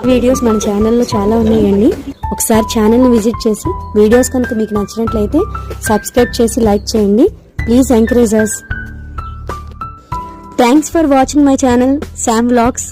Videos మన ఛానల్లో చాలా ఉన్నాయండి. ఒకసారి ఛానల్ని విజిట్ చేసి వీడియోస్ కనుక మీకు నచ్చినట్లయితే సబ్స్క్రైబ్ చేసి లైక్ చేయండి. Please encourage us. Thanks for watching my channel Sam vlogs.